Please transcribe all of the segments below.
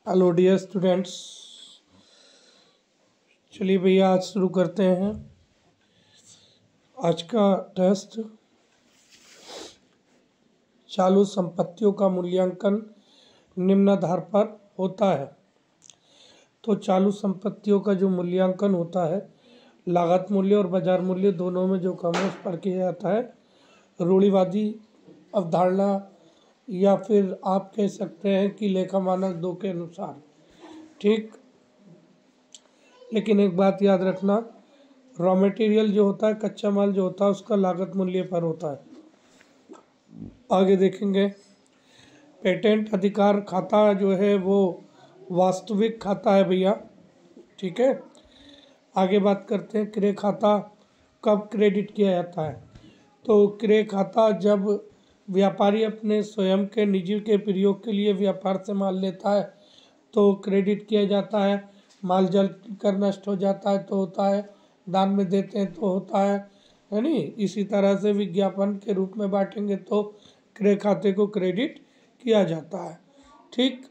Hello dear students, चलिए भैया आज शुरू करते हैं। आज का टेस्ट चालू संपत्तियों का मूल्यांकन निम्न आधार पर होता है। तो चालू संपत्तियों का जो मूल्यांकन होता है, लागत मूल्य और बाजार मूल्य दोनों में जो क्रमश पर किया जाता है, रूढ़िवादी अवधारणा या फिर आप कह सकते हैं कि लेखा मानक 2 के अनुसार। ठीक, लेकिन एक बात याद रखना, रॉ मटेरियल जो होता है, कच्चा माल जो होता है, उसका लागत मूल्य पर होता है। आगे देखेंगे, पेटेंट अधिकार खाता जो है वो वास्तविक खाता है भैया। ठीक है, आगे बात करते हैं क्रय खाता कब क्रेडिट किया जाता है। तो क्रय खाता जब व्यापारी अपने स्वयं के निजी के प्रयोग के लिए व्यापार से माल लेता है तो क्रेडिट किया जाता है। माल जल कर नष्ट हो जाता है तो होता है, दान में देते हैं तो होता है नहीं। इसी तरह से विज्ञापन के रूप में बांटेंगे तो क्रय खाते को क्रेडिट किया जाता है। ठीक,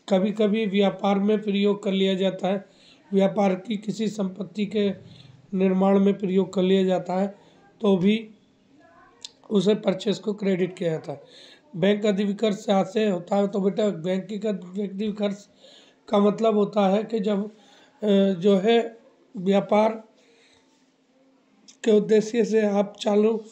कभी कभी व्यापार में प्रयोग कर लिया जाता है, व्यापार की किसी संपत्ति के निर्माण में प्रयोग कर लिया जाता है तो भी उसे परचेस को क्रेडिट किया जाता है। बैंक अधिविकर्ष से हाथ से होता है। तो बेटा बैंक की अधिविकर्ष का मतलब होता है कि जब जो है व्यापार के उद्देश्य से आप चालू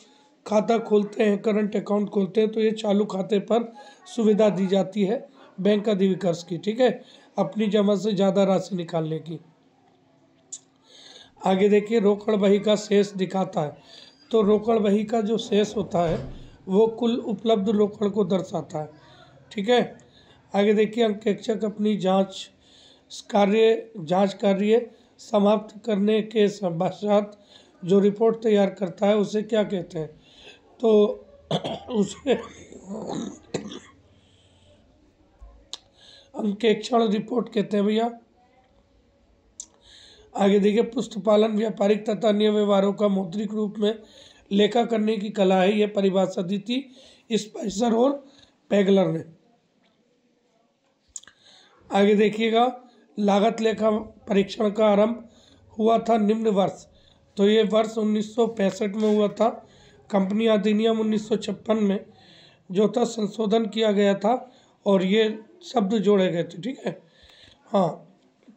खाता खोलते हैं, करंट अकाउंट खोलते हैं, तो ये चालू खाते पर सुविधा दी जाती है बैंक अधिविकर्ष की। ठीक है, अपनी जमा से ज़्यादा राशि निकालने की। आगे देखिए, रोकड़ बही का शेष दिखाता है। तो रोकड़ बही का जो शेष होता है वो कुल उपलब्ध रोकड़ को दर्शाता है। ठीक है, आगे देखिए, अंकेक्षक अपनी जांच कार्य समाप्त करने के पश्चात जो रिपोर्ट तैयार करता है उसे क्या कहते हैं। तो उसे अंकेक्षण रिपोर्ट कहते हैं भैया। आगे देखिए, पुस्तपालन व्यापारिक तथा अन्य व्यवहारों का मौद्रिक रूप में लेखा करने की कला है। यह परिभाषा दी थी स्पाइसर और पैगलर ने। आगे देखिएगा, लागत लेखा परीक्षण का आरंभ हुआ था निम्न वर्ष। तो ये वर्ष 1965 में हुआ था। कंपनी अधिनियम 1956 में जो था संशोधन किया गया था और ये शब्द जोड़े गए थे। ठीक है, हाँ,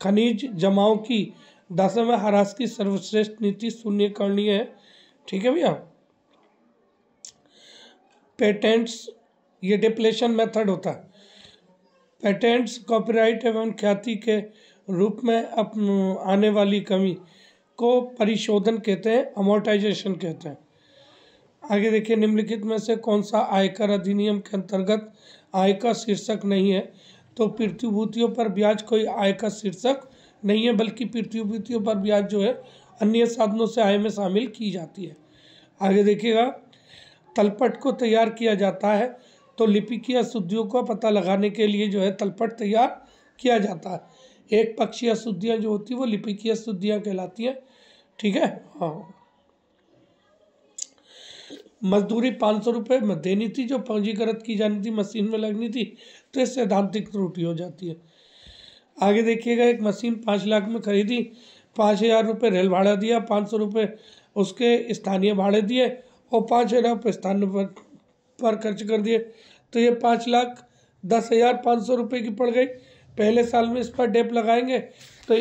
खनिज जमाओं की दशा में ह्रास की सर्वश्रेष्ठ नीति शून्य करनीय है। ठीक है भैया, पेटेंट्स ये डिप्लेशन मेथड होता है। पेटेंट्स कॉपीराइट एवं ख्याति के रूप में आने वाली कमी को परिशोधन कहते हैं, अमोर्टाइजेशन कहते हैं। आगे देखिए, निम्नलिखित में से कौन सा आयकर अधिनियम के अंतर्गत आय का शीर्षक नहीं है। तो प्रतिभूतियों पर ब्याज कोई आय का शीर्षक नहीं है, बल्कि प्रतिभूतियों पर ब्याज जो है अन्य साधनों से आय में शामिल की जाती है। आगे देखिएगा, तलपट को तैयार किया जाता है। तो लिपिकीय अशुद्धियों का पता लगाने के लिए जो है तलपट तैयार किया जाता है। एक पक्षीय अशुद्धियाँ जो होती है वो लिपिकीय अशुद्धियाँ कहलाती हैं। ठीक है, हाँ। मजदूरी 500 रुपये में देनी थी, जो पंजीकृत की जानी थी, मशीन में लगनी थी, तो ये सैद्धांतिक त्रुटि हो जाती है। आगे देखिएगा, एक मशीन 5 लाख में खरीदी, 5,000 रुपये रेल भाड़ा दिया, 500 रुपये उसके स्थानीय भाड़े दिए और 5,000 रुपये स्थानीय पर खर्च कर दिए। तो ये 5,10,500 रुपये की पड़ गई। पहले साल में इस पर डेप लगाएंगे तो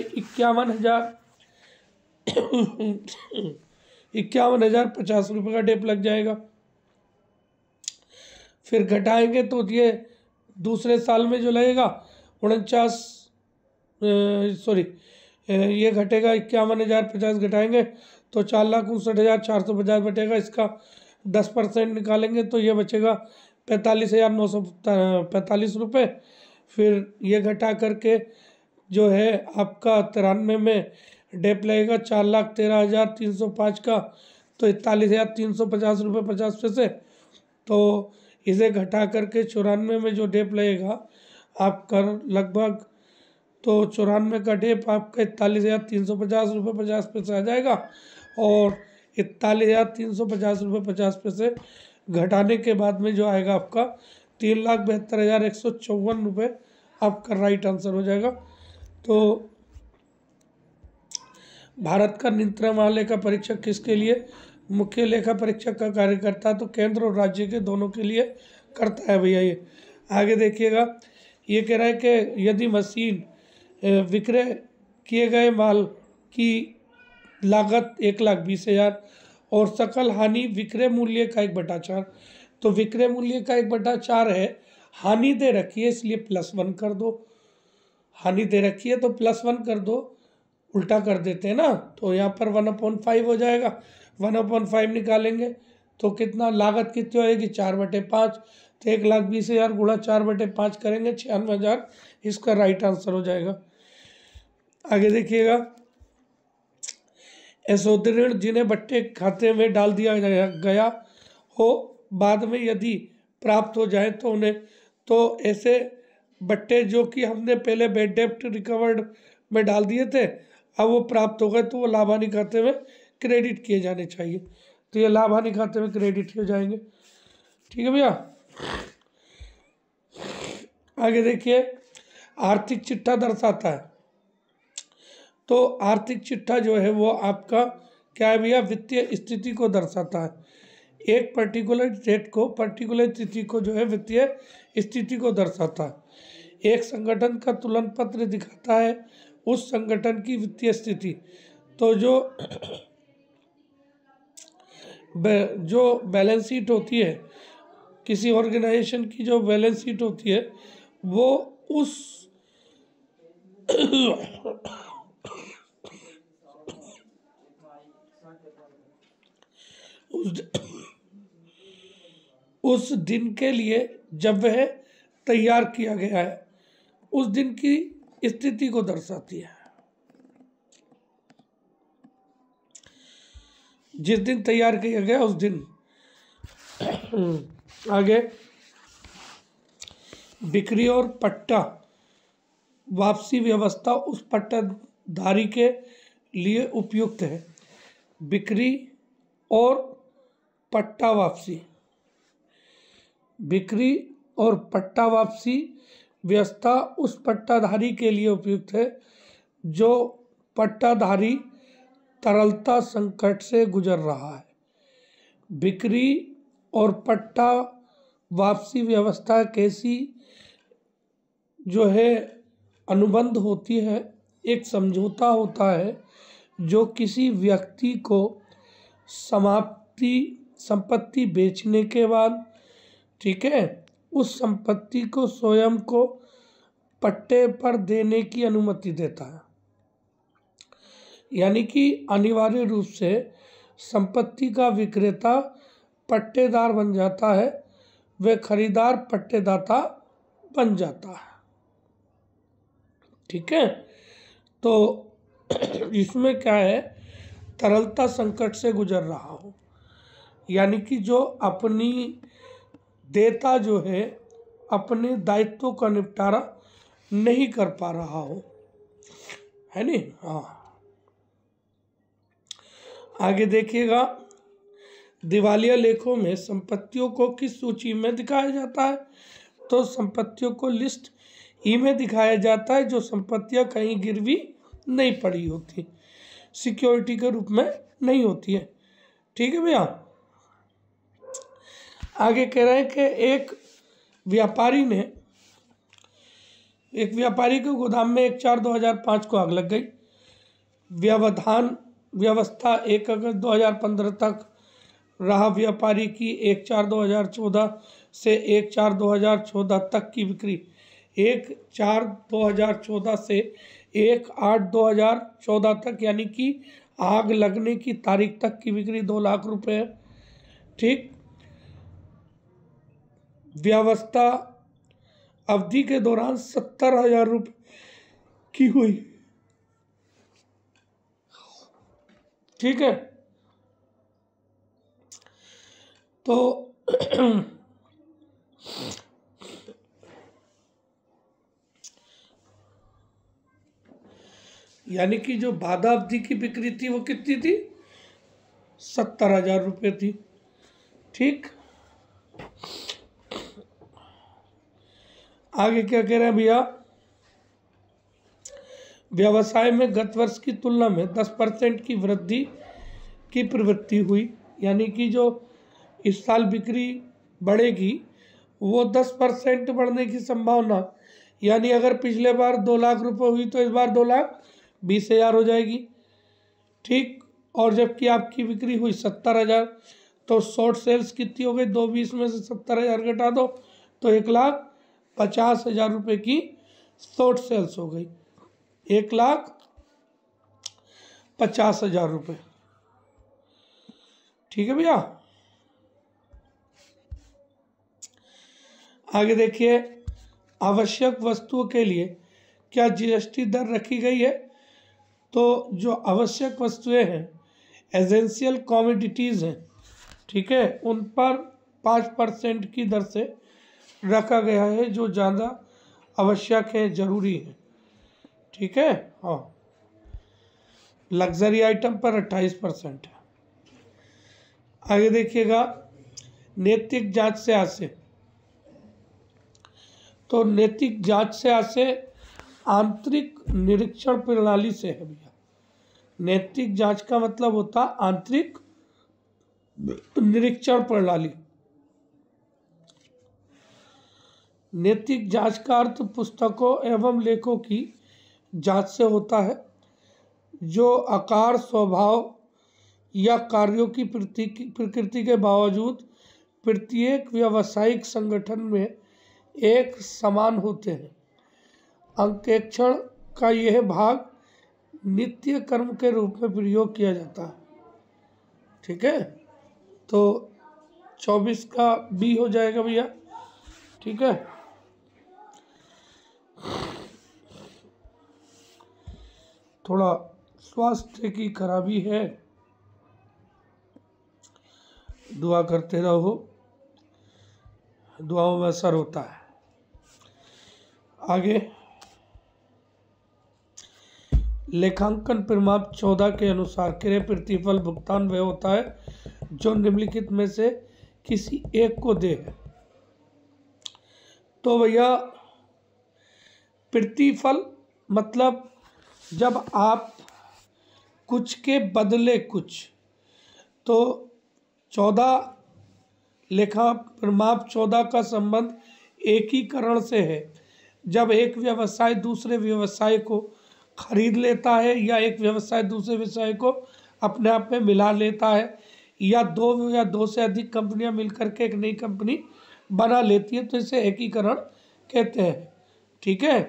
51,050 रुपये का डेप लग जाएगा। फिर घटाएंगे तो ये दूसरे साल में जो लगेगा ये घटेगा 51,050 घटाएंगे तो 4,59,450 बचेगा। इसका 10% निकालेंगे तो ये बचेगा 45,945 रुपये। फिर ये घटा करके जो है आपका 93 में डेप लगेगा 4,13,305 का, तो 41,350 रुपये 50 पैसे। तो इसे घटा करके 94 में जो डेप लगेगा आपका लगभग, तो 94 का डेप आपका 41,350 रुपये 50 पैसे आ जाएगा। और 41,350 रुपये 50 पैसे घटाने के बाद में जो आएगा आपका 3,72,154 आपका राइट आंसर हो जाएगा। तो भारत का नीति महालेखा परीक्षक किसके लिए? मुख्य लेखा परीक्षक का कार्य करता है, तो केंद्र और राज्य के दोनों के लिए करता है भैया ये। आगे देखिएगा, ये कह रहा है कि यदि मशीन विक्रय किए गए माल की लागत 1,20,000 और सकल हानि विक्रय मूल्य का 1/4, तो विक्रय मूल्य का 1/4 है, हानि दे रखी है इसलिए +1 कर दो, हानि दे रखी है तो +1 कर दो, उल्टा कर देते हैं ना, तो यहाँ पर 1/5 हो जाएगा। 1/5 निकालेंगे तो कितना, लागत कितनी होएगी 4/5, तो 1,20,000 गुणा 4/5 करेंगे 96,000, इसका राइट आंसर हो जाएगा। आगे देखिएगा, ऐसे ऋण जिन्हें बट्टे खाते में डाल दिया गया हो बाद में यदि प्राप्त हो जाए तो उन्हें, तो ऐसे बट्टे जो कि हमने पहले बैड डेब्ट रिकवर्ड में डाल दिए थे, अब वो प्राप्त हो गए तो वो लाभ हानि खाते में क्रेडिट किए जाने चाहिए, तो ये लाभ हानि खाते में क्रेडिट हो जाएंगे। ठीक है भैया। आगे देखिए, आर्थिक चिट्ठा दर्शाता है, तो आर्थिक चिट्ठा जो है वो आपका क्या है भैया, वित्तीय स्थिति को दर्शाता है। एक पर्टिकुलर डेट को, पर्टिकुलर तिथि को जो है वित्तीय स्थिति को दर्शाता है। एक संगठन का तुलन पत्र दिखाता है उस संगठन की वित्तीय स्थिति, तो जो बैलेंस शीट होती है किसी ऑर्गेनाइजेशन की, जो बैलेंस शीट होती है वो उस दिन के लिए जब वह तैयार किया गया है उस दिन की स्थिति को दर्शाती है, जिस दिन तैयार किया गया उस दिन। आगे, बिक्री और पट्टा वापसी व्यवस्था उस पट्टाधारी के लिए उपयुक्त है। बिक्री और पट्टा वापसी, बिक्री और पट्टा वापसी व्यवस्था उस पट्टाधारी के लिए उपयुक्त है जो पट्टाधारी तरलता संकट से गुजर रहा है। बिक्री और पट्टा वापसी व्यवस्था कैसी जो है अनुबंध होती है, एक समझौता होता है जो किसी व्यक्ति को संपत्ति बेचने के बाद, ठीक है, उस संपत्ति को स्वयं को पट्टे पर देने की अनुमति देता है। यानी कि अनिवार्य रूप से संपत्ति का विक्रेता पट्टेदार बन जाता है, वह खरीदार पट्टेदाता बन जाता है। ठीक है, तो इसमें क्या है, तरलता संकट से गुजर रहा हो, यानी कि जो अपनी देता जो है अपने दायित्वों का निपटारा नहीं कर पा रहा हो, है नहीं। हाँ, आगे देखिएगा, दिवालिया लेखों में संपत्तियों को किस सूची में दिखाया जाता है? तो संपत्तियों को लिस्ट ई में दिखाया जाता है, जो संपत्तियां कहीं गिरवी नहीं पड़ी होती, सिक्योरिटी के रूप में नहीं होती है। ठीक है भैया। आगे कह रहे हैं कि एक व्यापारी के गोदाम में 1/4/2005 को आग लग गई। व्यवस्था 1 अगस्त 2015 तक रहा। व्यापारी की 1/4/2014 से 1/4/2014 तक की बिक्री 1/4/2014 से 1/8/2014 तक, यानी कि आग लगने की तारीख तक की बिक्री 2 लाख रुपए है। ठीक, व्यवस्था अवधि के दौरान 70,000 रुपये की हुई। ठीक है, तो यानी कि जो बाधा अवधि की बिक्री थी वो कितनी थी, 70,000 रुपये थी। ठीक, आगे क्या कह रहे हैं भैया, व्यवसाय में गत वर्ष की तुलना में 10% की वृद्धि की प्रवृत्ति हुई, यानी कि जो इस साल बिक्री बढ़ेगी वो 10% बढ़ने की संभावना, यानी अगर पिछले बार 2 लाख रुपए हुई तो इस बार 2,20,000 हो जाएगी। ठीक, और जबकि आपकी बिक्री हुई 70,000, तो शॉर्ट सेल्स कितनी हो गई, 220 में से 70,000 घटा दो तो 1,50,000 रुपये की शॉर्ट सेल्स हो गई, 1,50,000 रुपये। ठीक है भैया। आगे देखिए, आवश्यक वस्तुओं के लिए क्या जीएसटी दर रखी गई है? तो जो आवश्यक वस्तुएं हैं, एसेंशियल कमोडिटीज़ हैं, ठीक है, उन पर 5% की दर से रखा गया है, जो ज़्यादा आवश्यक है, ज़रूरी है। ठीक है, हाँ। लग्जरी आइटम पर 28% है। आगे देखिएगा, नैतिक जांच से आशय। तो नैतिक जांच से आशय आंतरिक निरीक्षण प्रणाली से है भैया। नैतिक जांच का मतलब होता आंतरिक निरीक्षण प्रणाली। नैतिक जांच का अर्थ पुस्तकों एवं लेखों की जांच से होता है, जो आकार, स्वभाव या कार्यों की प्रकृति के बावजूद प्रत्येक व्यावसायिक संगठन में एक समान होते हैं। अंकेक्षण का यह भाग नित्य कर्म के रूप में प्रयोग किया जाता है। ठीक है, तो 24 का बी हो जाएगा भैया। ठीक है, थोड़ा स्वास्थ्य की खराबी है, दुआ करते रहो, दुआओं में असर होता है। आगे, लेखांकन प्रमाण 14 के अनुसार क्रय प्रतिफल भुगतान वह होता है जो निम्नलिखित में से किसी एक को दे है। तो भैया प्रतिफल मतलब जब आप कुछ के बदले कुछ, तो 14 लेखा प्रमाप 14 का संबंध एकीकरण से है। जब एक व्यवसाय दूसरे व्यवसाय को खरीद लेता है, या एक व्यवसाय दूसरे व्यवसाय को अपने आप में मिला लेता है, या दो से अधिक कंपनियां मिलकर के एक नई कंपनी बना लेती है, तो इसे एकीकरण कहते हैं। ठीक है,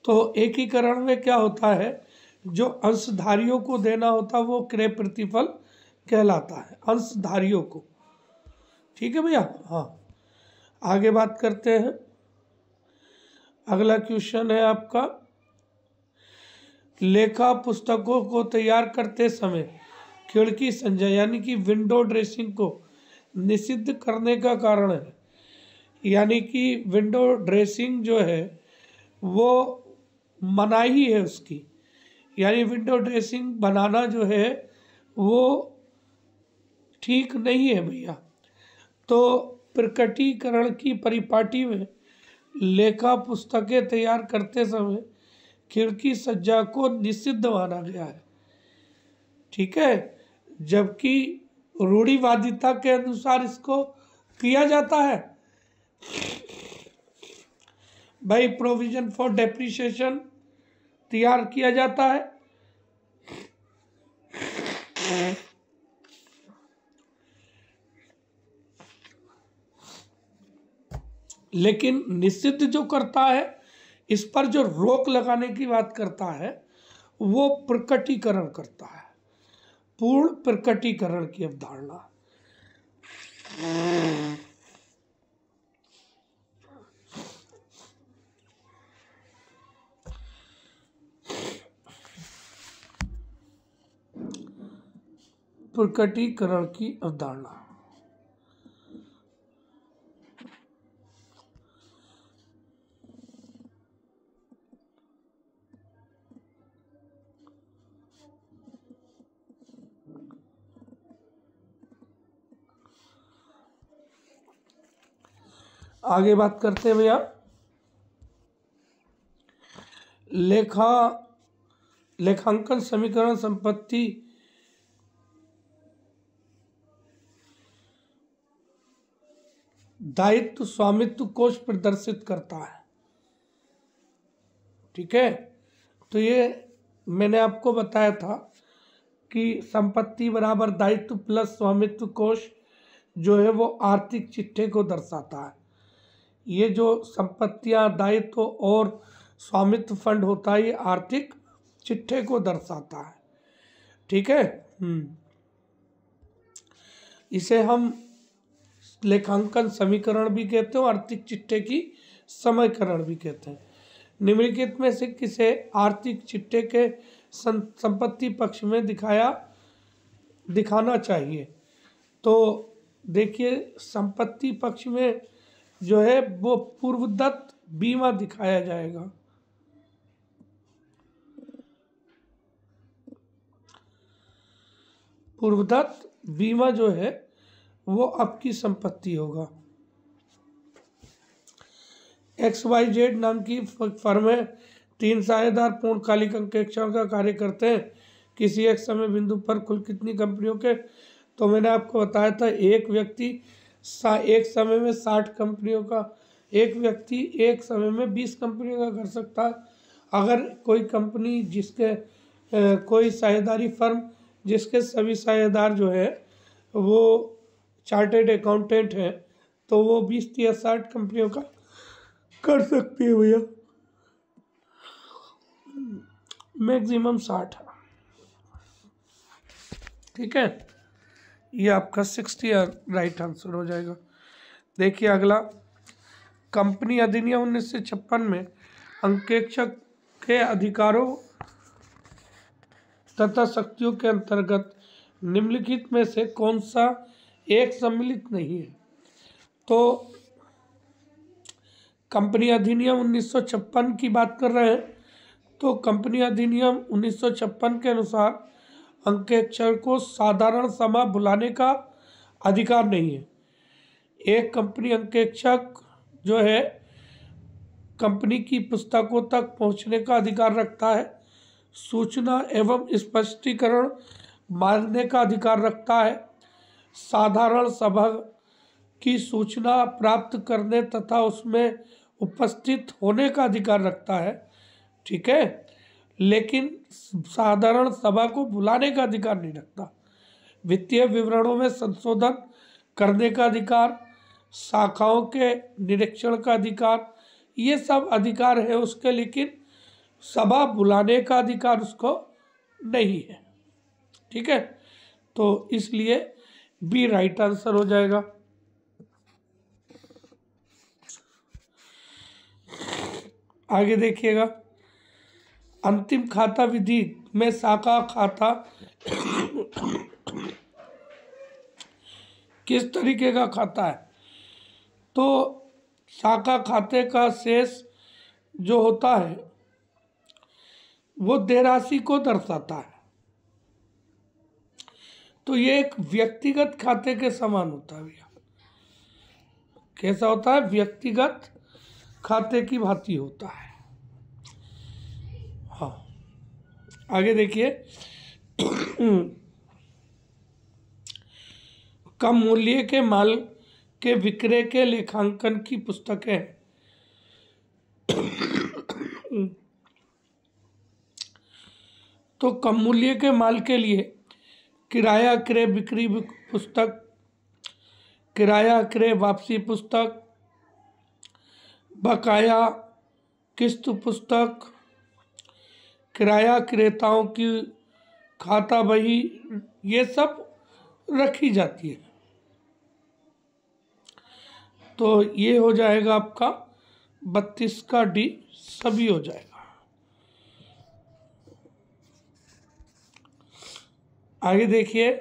तो एकीकरण में क्या होता है, जो अंशधारियों को देना होता है वो क्रय प्रतिफल कहलाता है, अंशधारियों को। ठीक है भैया, हाँ। आगे बात करते हैं, अगला क्वेश्चन है आपका, लेखा पुस्तकों को तैयार करते समय खिड़की संजय यानी कि विंडो ड्रेसिंग को निषिद्ध करने का कारण है। यानी कि विंडो ड्रेसिंग जो है वो मनाही है उसकी, यानी विंडो ड्रेसिंग बनाना जो है वो ठीक नहीं है भैया। तो प्रकटीकरण की परिपाटी में लेखा पुस्तकें तैयार करते समय खिड़की सज्जा को निषिद्ध माना गया है। ठीक है, जबकि रूढ़िवादिता के अनुसार इसको किया जाता है। भाई प्रोविजन फॉर डेप्रिसिएशन तैयार किया जाता है, लेकिन निषिद्ध जो करता है, इस पर जो रोक लगाने की बात करता है, वो प्रकटीकरण करता है, पूर्ण प्रकटीकरण की अवधारणा। प्रकटीकरण की अवधारणा। आगे बात करते हैं भैया लेखांकन समीकरण संपत्ति दायित्व स्वामित्व कोष प्रदर्शित करता है। ठीक है, तो ये मैंने आपको बताया था कि संपत्ति बराबर दायित्व प्लस स्वामित्व कोष जो है वो आर्थिक चिट्ठे को दर्शाता है। ये जो संपत्तियां दायित्व और स्वामित्व फंड होता है ये आर्थिक चिट्ठे को दर्शाता है। ठीक है, इसे हम लेखांकन समीकरण भी कहते हैं, आर्थिक चिट्ठे की समीकरण भी कहते हैं। निम्नलिखित में से किसे आर्थिक चिट्ठे के संपत्ति पक्ष में दिखाना चाहिए? तो देखिए संपत्ति पक्ष में जो है वो पूर्वदत्त बीमा दिखाया जाएगा। पूर्वदत्त बीमा जो है वो आपकी संपत्ति होगा। XYZ नाम की फर्म है, 3 साझेदार पूर्णकालिक अंकेक्षण का कार्य करते हैं। किसी एक समय बिंदु पर कुल कितनी कंपनियों के, तो मैंने आपको बताया था एक व्यक्ति एक समय में 60 कंपनियों का, एक व्यक्ति एक समय में 20 कंपनियों का कर सकता है। अगर कोई कंपनी जिसके कोई साझेदारी फर्म जिसके सभी साझेदार जो है वो चार्टेड अकाउंटेंट है तो वो 20 या 60 कंपनियों का कर सकती है भैया, मैक्सिमम 60 है। ठीक है, ये आपका 60 राइट आंसर हो जाएगा। देखिए अगला, कंपनी अधिनियम 1956 में अंकेक्षक के अधिकारों तथा शक्तियों के अंतर्गत निम्नलिखित में से कौन सा एक सम्मिलित नहीं है? तो कंपनी अधिनियम 1956 की बात कर रहे हैं, तो कंपनी अधिनियम 1956 के अनुसार अंकेक्षक को साधारण सभा बुलाने का अधिकार नहीं है। एक कंपनी अंकेक्षक जो है कंपनी की पुस्तकों तक पहुंचने का अधिकार रखता है, सूचना एवं स्पष्टीकरण मांगने का अधिकार रखता है, साधारण सभा की सूचना प्राप्त करने तथा उसमें उपस्थित होने का अधिकार रखता है। ठीक है, लेकिन साधारण सभा को बुलाने का अधिकार नहीं रखता। वित्तीय विवरणों में संशोधन करने का अधिकार, शाखाओं के निरीक्षण का अधिकार, ये सब अधिकार है उसके, लेकिन सभा बुलाने का अधिकार उसको नहीं है। ठीक है, तो इसलिए बी राइट आंसर हो जाएगा। आगे देखिएगा, अंतिम खाता विधि में शाखा खाता किस तरीके का खाता है? तो शाखा खाते का शेष जो होता है वो देय राशि को दर्शाता है। तो ये एक व्यक्तिगत खाते के समान होता है भैया। कैसा होता है? व्यक्तिगत खाते की भांति होता है। हाँ, आगे देखिए, कम मूल्य के माल के विक्रय के लेखांकन की पुस्तकें तो कम मूल्य के माल के लिए किराया क्रय बिक्री पुस्तक, किराया क्रय वापसी पुस्तक, बकाया किस्त पुस्तक, किराया क्रेताओं की खाता बही, ये सब रखी जाती है। तो ये हो जाएगा आपका 32 का डी, सभी हो जाएगा। आगे देखिए,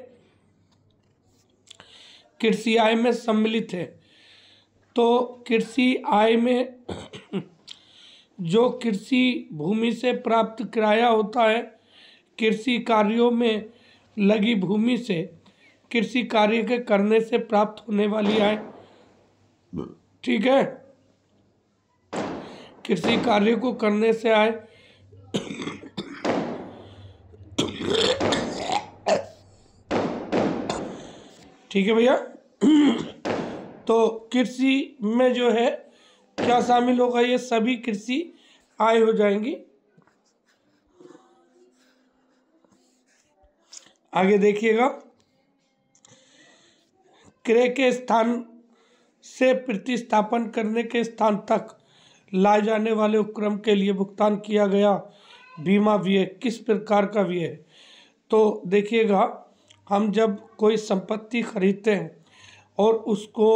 कृषि आय में सम्मिलित है। तो कृषि आय में जो कृषि भूमि से प्राप्त किराया होता है, कृषि कार्यों में लगी भूमि से कृषि कार्य के करने से प्राप्त होने वाली आय। ठीक है, किसी कार्य को करने से आए ठीक है भैया। तो कृषि में जो है क्या शामिल होगा, ये सभी कृषि आय हो जाएंगी। आगे देखिएगा, क्रय के स्थान से प्रतिस्थापन करने के स्थान तक लाए जाने वाले उपक्रम के लिए भुगतान किया गया बीमा व्यय किस प्रकार का व्यय है। तो देखिएगा, हम जब कोई संपत्ति खरीदते हैं और उसको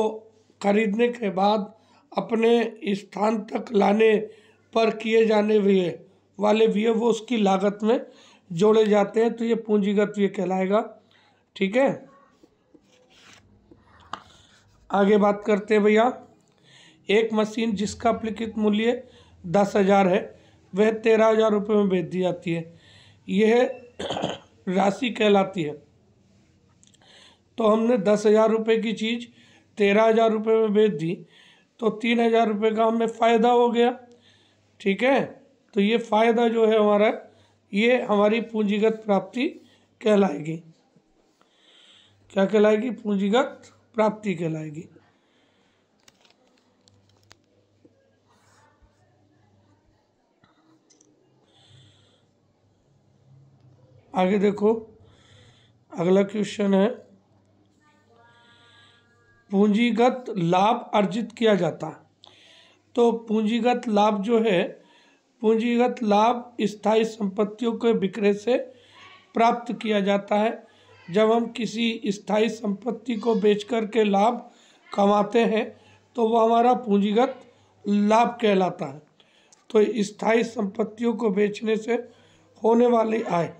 खरीदने के बाद अपने स्थान तक लाने पर किए जाने व्यय वाले व्यय वो उसकी लागत में जोड़े जाते हैं, तो ये पूंजीगत व्यय कहलाएगा। ठीक है, आगे बात करते हैं भैया। एक मशीन जिसका अपेक्षित मूल्य 10,000 है वह 13,000 रुपये में बेच दी जाती है, यह राशि कहलाती है। तो हमने 10,000 रुपये की चीज़ 13,000 रुपये में बेच दी, तो 3,000 रुपये का हमें फ़ायदा हो गया। ठीक है, तो ये फ़ायदा जो है हमारा, ये हमारी पूंजीगत प्राप्ति कहलाएगी। क्या कहलाएगी? पूंजीगत प्राप्ति कहलाएगी। आगे देखो, अगला क्वेश्चन है, पूंजीगत लाभ अर्जित किया जाता है। तो पूंजीगत लाभ जो है, पूंजीगत लाभ स्थायी संपत्तियों के विक्रय से प्राप्त किया जाता है। जब हम किसी स्थायी संपत्ति को बेचकर के लाभ कमाते हैं तो वह हमारा पूंजीगत लाभ कहलाता है। तो स्थायी संपत्तियों को बेचने से होने वाली आय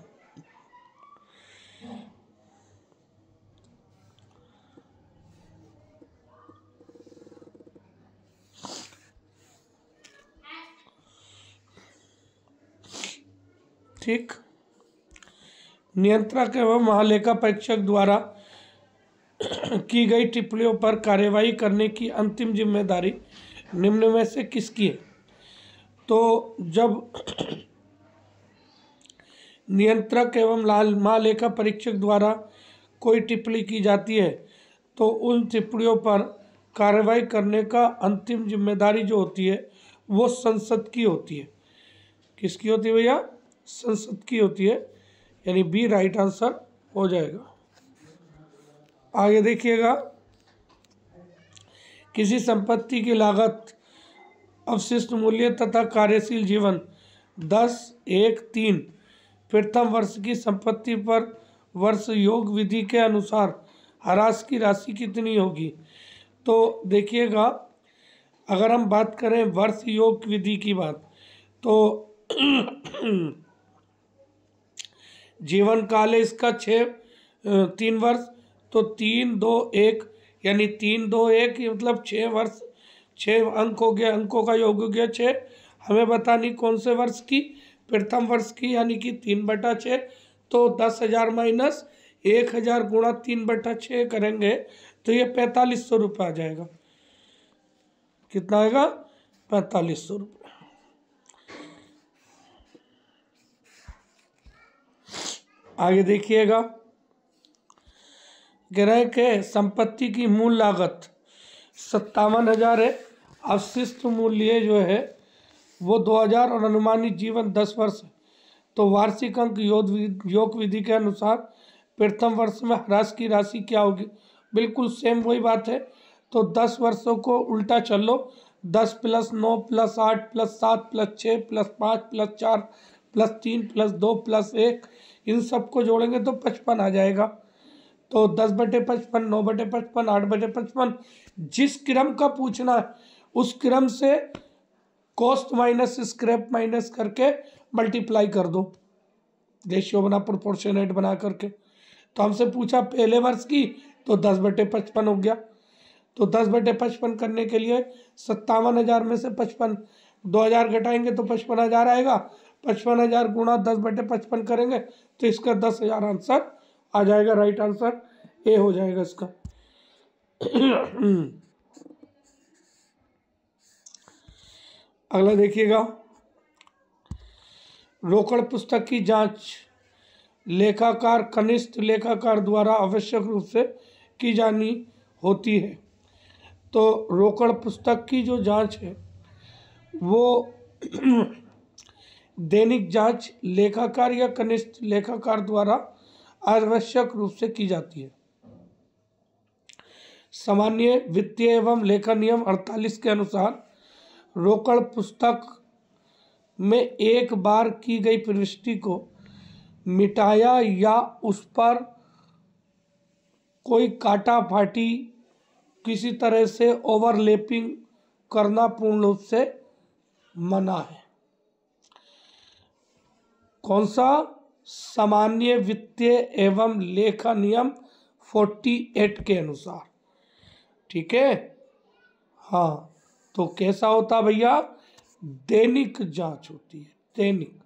ठीक, नियंत्रक एवं महालेखा परीक्षक द्वारा की गई टिप्पणियों पर कार्यवाही करने की अंतिम जिम्मेदारी निम्न में से किसकी है। तो जब नियंत्रक एवं महालेखा परीक्षक द्वारा कोई टिप्पणी की जाती है तो उन टिप्पणियों पर कार्रवाई करने का अंतिम जिम्मेदारी जो होती है वो संसद की होती है। किसकी होती है भैया? संसद की होती है, यानी बी राइट आंसर हो जाएगा। आगे देखिएगा, किसी संपत्ति की लागत, अवशिष्ट मूल्य तथा कार्यशील जीवन 10, 1, 3 प्रथम वर्ष की संपत्ति पर वर्ष योग विधि के अनुसार ह्रास की राशि कितनी होगी। तो देखिएगा, अगर हम बात करें वर्ष योग विधि की बात, तो जीवन काल है इसका 3 वर्ष, तो 3, 2, 1 यानी 3, 2, 1 मतलब 6 वर्ष, 6 अंक हो गया, अंकों का योग हो गया 6। हमें बतानी कौन से वर्ष की? प्रथम वर्ष की, यानी कि 3/6। तो 10,000 माइनस 1,000 गुणा 3/6 करेंगे तो ये 4,500 रुपये आ जाएगा। कितना आएगा? 4,500 रुपये। आगे देखिएगा, ग्रह के संपत्ति की मूल लागत 57,000 है, अवशिष्ट मूल्य जो है वो 2,000 और अनुमानित जीवन 10 वर्ष है। तो वार्षिक अंक योग विधि के अनुसार प्रथम वर्ष में ह्रास की राशि क्या होगी? बिल्कुल सेम वही बात है। तो 10 वर्षों को उल्टा चल लो, 10 + 9 + 8 + 7 + 6 + 5 + 4 + 3 + 2 + 1, इन सबको जोड़ेंगे तो 55 आ जाएगा। तो 10/55, 9/55, 8/55, जिस क्रम का पूछना है उस क्रम से कॉस्ट माइनस स्क्रैप माइनस करके मल्टीप्लाई कर दो, रेशियो बना, प्रोपोर्शनेट बना करके। तो हमसे पूछा पहले वर्ष की, तो 10/55 हो गया। तो 10/55 करने के लिए 57,000 में से 2,000 घटाएंगे तो 55,000 आएगा। 55,000 गुणा 10/55 करेंगे तो इसका 10,000 आंसर आ जाएगा। राइट आंसर ए हो जाएगा इसका। अगला देखिएगा, रोकड़ पुस्तक की जांच लेखाकार कनिष्ठ लेखाकार द्वारा आवश्यक रूप से की जानी होती है। तो रोकड़ पुस्तक की जो जांच है वो दैनिक जांच लेखाकार या कनिष्ठ लेखाकार द्वारा आवश्यक रूप से की जाती है। सामान्य वित्तीय एवं लेखा नियम 48 के अनुसार रोकड़ पुस्तक में एक बार की गई प्रविष्टि को मिटाया या उस पर कोई काटा फाटी किसी तरह से ओवरलैपिंग करना पूर्ण रूप से मना है। कौन सा? सामान्य वित्तीय एवं लेखा नियम 48 के अनुसार। ठीक है, हाँ। तो कैसा होता भैया? दैनिक जांच होती है, दैनिक।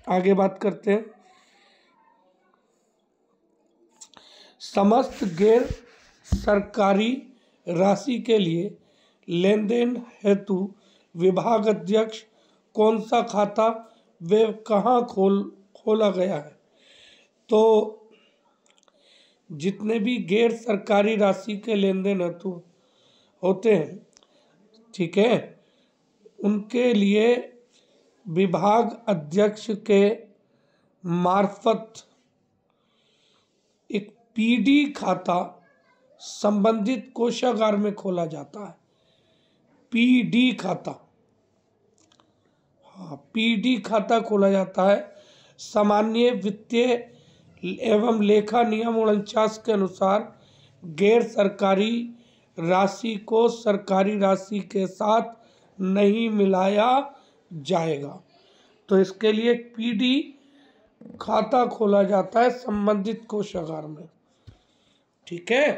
आगे बात करते हैं। समस्त गैर सरकारी राशि के लिए लेन देन हेतु विभाग अध्यक्ष कौन सा खाता व कहाँ खोला गया है? तो जितने भी गैर सरकारी राशि के लेन देन हेतु होते हैं, ठीक है, उनके लिए विभाग अध्यक्ष के मार्फत एक पीडी खाता संबंधित कोषागार में खोला जाता है। पीडी खाता, हाँ, पीडी खाता खोला जाता है। सामान्य वित्तीय एवं लेखा नियम 49 के अनुसार गैर सरकारी राशि को सरकारी राशि के साथ नहीं मिलाया जाएगा। तो इसके लिए पीडी खाता खोला जाता है संबंधित कोषागार में। ठीक है,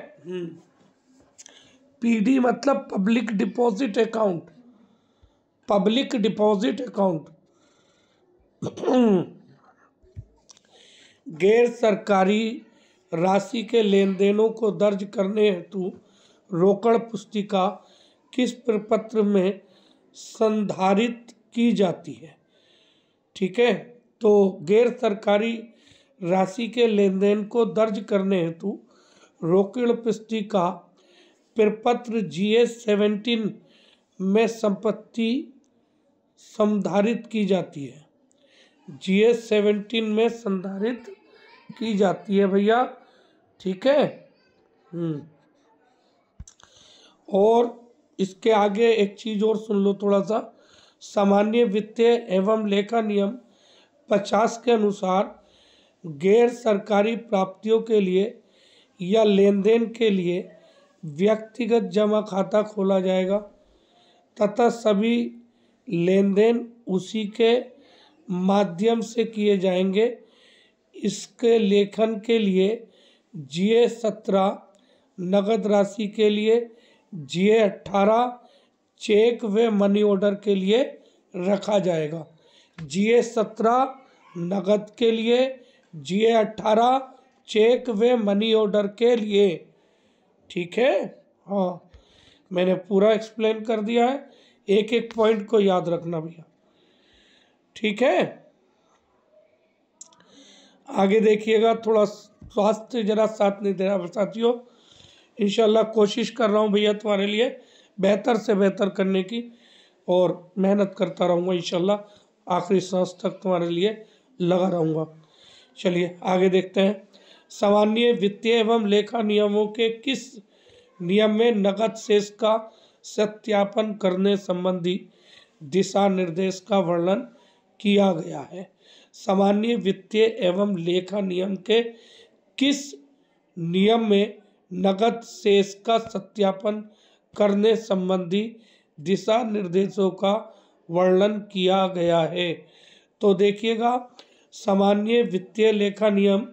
पीडी मतलब public deposit account, public deposit account. गैर सरकारी राशि के लेन देनों को दर्ज करने हेतु रोकड़ पुस्तिका किस प्रपत्र में संधारित की जाती है? ठीक है, तो गैर सरकारी राशि के लेन देन को दर्ज करने हेतु रोकड़ पुस्तिका प्रपत्र GS 17 में संपत्ति संधारित की जाती है। GS 17 में संधारित की जाती है भैया। ठीक है, और इसके आगे एक चीज और सुन लो थोड़ा सा। सामान्य वित्तीय एवं लेखा नियम 50 के अनुसार गैर सरकारी प्राप्तियों के लिए या लेन देन के लिए व्यक्तिगत जमा खाता खोला जाएगा तथा सभी लेन देन उसी के माध्यम से किए जाएंगे। इसके लेखन के लिए GS 17 नगद राशि के लिए, GS 18 चेक व मनी ऑर्डर के लिए रखा जाएगा। GS 17 नगद के लिए, GS 18 चेक व मनी ऑर्डर के लिए। ठीक है, हाँ, मैंने पूरा एक्सप्लेन कर दिया है, एक एक पॉइंट को याद रखना भैया। ठीक है, आगे देखिएगा। थोड़ा स्वास्थ्य जरा साथ नहीं दे रहा साथियों। इंशाल्लाह कोशिश कर रहा हूँ भैया तुम्हारे लिए बेहतर से बेहतर करने की, और मेहनत करता रहूँगा इंशाल्लाह। आखिरी सांस तक तुम्हारे लिए लगा रहूँगा। चलिए आगे देखते हैं। सामान्य वित्तीय एवं लेखा नियमों के किस नियम में नकद शेष का सत्यापन करने संबंधी दिशा निर्देश का वर्णन किया गया है? सामान्य वित्तीय एवं लेखा नियम के किस नियम में नकद शेष का सत्यापन करने संबंधी दिशा निर्देशों का वर्णन किया गया है? तो देखिएगा, सामान्य वित्तीय लेखा नियम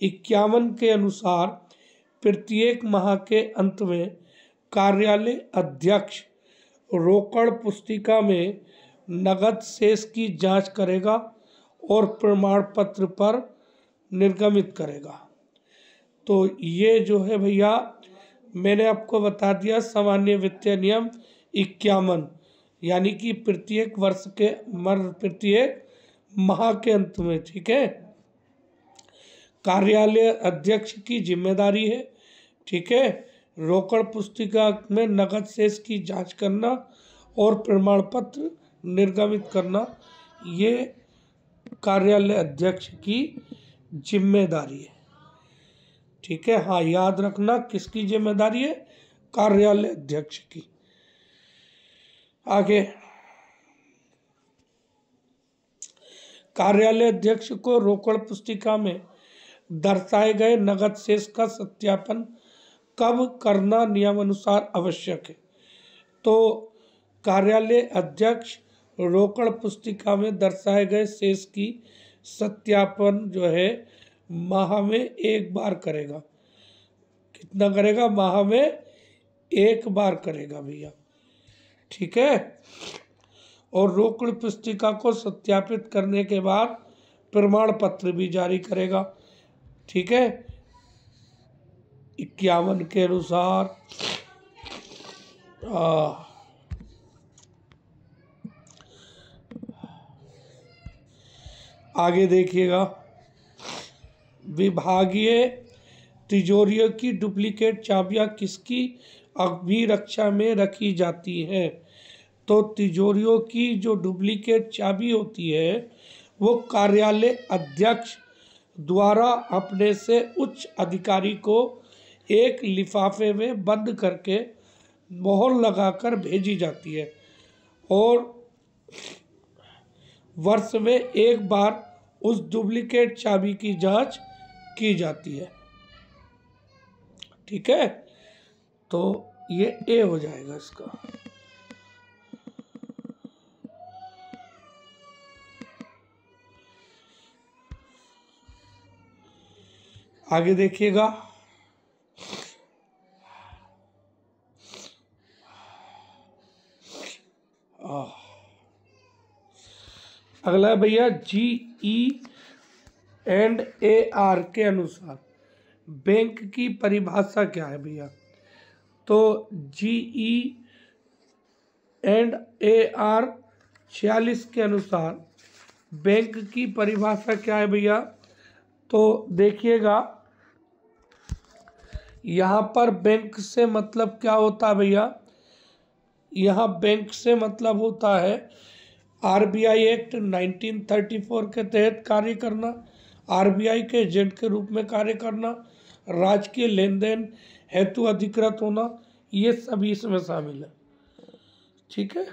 51 के अनुसार प्रत्येक माह के अंत में कार्यालय अध्यक्ष रोकड़ पुस्तिका में नगद शेष की जांच करेगा और प्रमाण पत्र पर निर्गमित करेगा। तो ये जो है भैया मैंने आपको बता दिया सामान्य वित्तीय नियम 51, यानी कि प्रत्येक वर्ष के प्रत्येक माह के अंत में, ठीक है। कार्यालय अध्यक्ष की जिम्मेदारी है, ठीक है, रोकड़ पुस्तिका में नकद शेष की जांच करना और प्रमाण पत्र निर्गमित करना, ये कार्यालय अध्यक्ष की जिम्मेदारी है, ठीक है। हाँ, याद रखना किसकी जिम्मेदारी है, कार्यालय अध्यक्ष की। आगे, कार्यालय अध्यक्ष को रोकड़ पुस्तिका में दर्शाए गए नकद शेष का सत्यापन कब करना नियमानुसार आवश्यक है। तो कार्यालय अध्यक्ष रोकड़ पुस्तिका में दर्शाए गए शेष की सत्यापन जो है माह में एक बार करेगा। कितना करेगा, माह में एक बार करेगा भैया, ठीक है। और रोकड़ पुस्तिका को सत्यापित करने के बाद प्रमाण पत्र भी जारी करेगा, ठीक है। 51 के अनुसार आगे देखिएगा, विभागीय तिजोरियों की डुप्लीकेट चाबियां किसकी अभिरक्षा में रखी जाती हैं। तो तिजोरियों की जो डुप्लीकेट चाबी होती है वो कार्यालय अध्यक्ष द्वारा अपने से उच्च अधिकारी को एक लिफाफे में बंद करके मोहर लगाकर भेजी जाती है और वर्ष में एक बार उस डुप्लीकेट चाबी की जांच की जाती है, ठीक है। तो ये ए हो जाएगा इसका। आगे देखिएगा, अगला है भैया GE&AR के अनुसार बैंक की परिभाषा क्या है भैया। तो GE&AR 46 के अनुसार बैंक की परिभाषा क्या है भैया। तो देखिएगा, यहाँ पर बैंक से मतलब क्या होता है भैया, यहाँ बैंक से मतलब होता है RBI एक्ट 1934 के तहत कार्य करना, RBI के एजेंट के रूप में कार्य करना, राजकीय लेन देन हेतु अधिकृत होना, ये सभी इसमें शामिल है, ठीक है।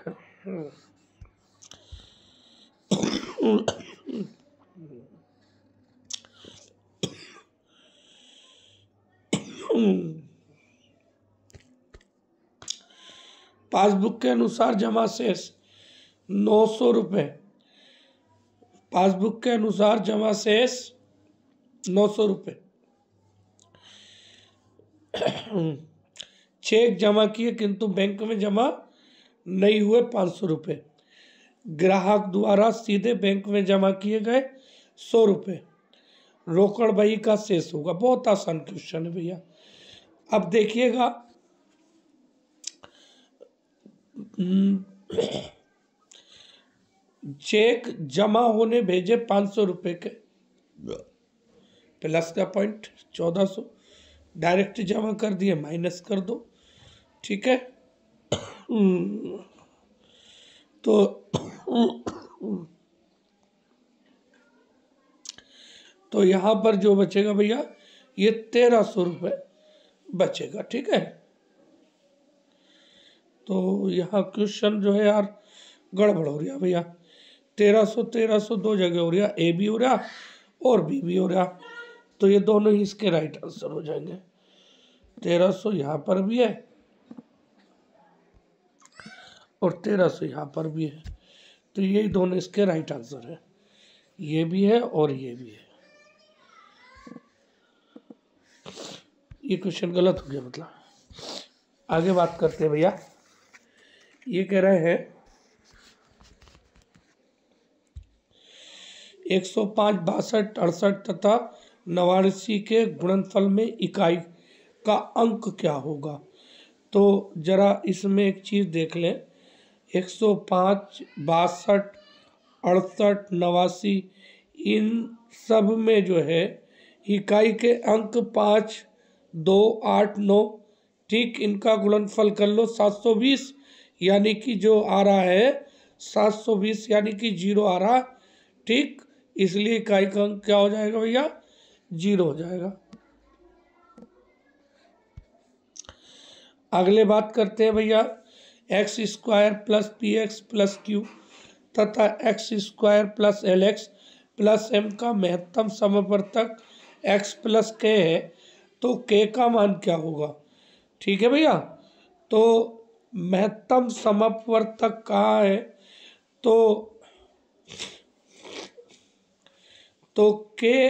पासबुक के अनुसार जमा शेष 900 रुपये, पासबुक के अनुसार जमा शेष 900 रुपये। चेक जमा किए किंतु बैंक में जमा नहीं हुए 500 रुपये। ग्राहक द्वारा सीधे बैंक में जमा किए गए 100 रुपये। रोकड़ बही का शेष होगा। बहुत आसान क्वेश्चन है भैया। अब देखिएगा, चेक जमा होने भेजे 500 रुपये के प्लस का पॉइंट 1400, डायरेक्ट जमा कर दिए माइनस कर दो, ठीक है। तो यहाँ पर जो बचेगा भैया ये 1300 रुपये बचेगा, ठीक है। तो यहाँ क्वेश्चन जो है यार गड़बड़ हो रहा भैया। 1300 दो जगह हो रहा, ए भी हो रहा और बी भी हो रहा, तो ये दोनों ही इसके राइट आंसर हो जाएंगे। 1300 यहाँ पर भी है और 1300 यहाँ पर भी है, तो ये दोनों इसके राइट आंसर है। ये भी है और ये भी है। ये क्वेश्चन गलत हो गया मतलब। आगे बात करते हैं भैया। ये कह रहे हैं 105, 62, 68 तथा 89 के गुणनफल में इकाई का अंक क्या होगा। तो जरा इसमें एक चीज़ देख लें, 105, 62, 68, 89, इन सब में जो है इकाई के अंक 5, 2, 8, 9, ठीक, इनका गुणनफल कर लो 720, यानी कि जो आ रहा है 720, यानी कि 0 आ रहा, ठीक, इसलिए इकाई का अंक क्या हो जाएगा भैया, 0 हो जाएगा। अगले बात करते हैं भैया, x square plus p x plus q तथा x square plus l x plus m का महत्तम समवर्तक एक्स प्लस के है, तो के का मान क्या होगा। ठीक है भैया, तो महत्तम समवर्तक कहाँ है, तो के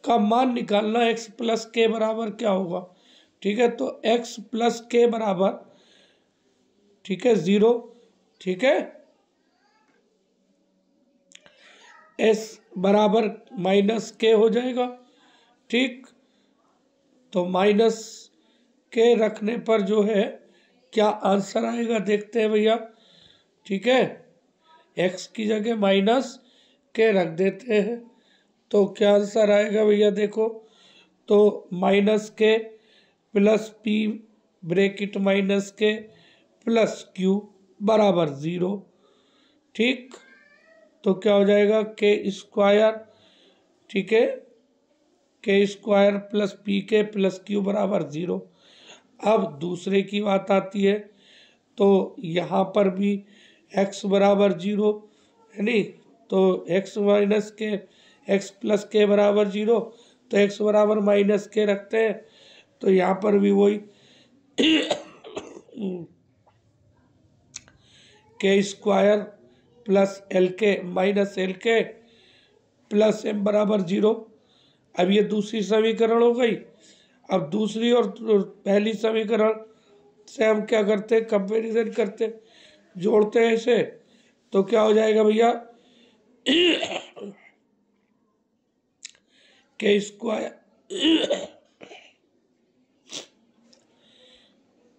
का मान निकालना, x प्लस के बराबर क्या होगा। ठीक है, तो x प्लस के बराबर, ठीक है, 0, ठीक है, s बराबर माइनस के हो जाएगा। ठीक, तो माइनस के रखने पर जो है क्या आंसर आएगा, देखते हैं भैया। ठीक है, x की जगह माइनस के रख देते हैं, तो क्या आंसर आएगा भैया, देखो, तो माइनस के प्लस पी ब्रैकेट माइनस के प्लस क्यू बराबर 0। ठीक, तो क्या हो जाएगा, के स्क्वायर, ठीक है, के स्क्वायर प्लस पी के प्लस क्यू बराबर 0। अब दूसरे की बात आती है, तो यहाँ पर भी x बराबर 0 है नहीं, तो x माइनस के, x प्लस के बराबर 0, तो x बराबर माइनस के रखते हैं, तो यहाँ पर भी वही के स्क्वायर प्लस एल के माइनस एल के प्लस एम बराबर 0। अब ये दूसरी समीकरण हो गई। अब दूसरी और पहली समीकरण से हम क्या करते हैं, कंपैरिजन करते, जोड़ते हैं इसे, तो क्या हो जाएगा भैया, के स्क्वायर,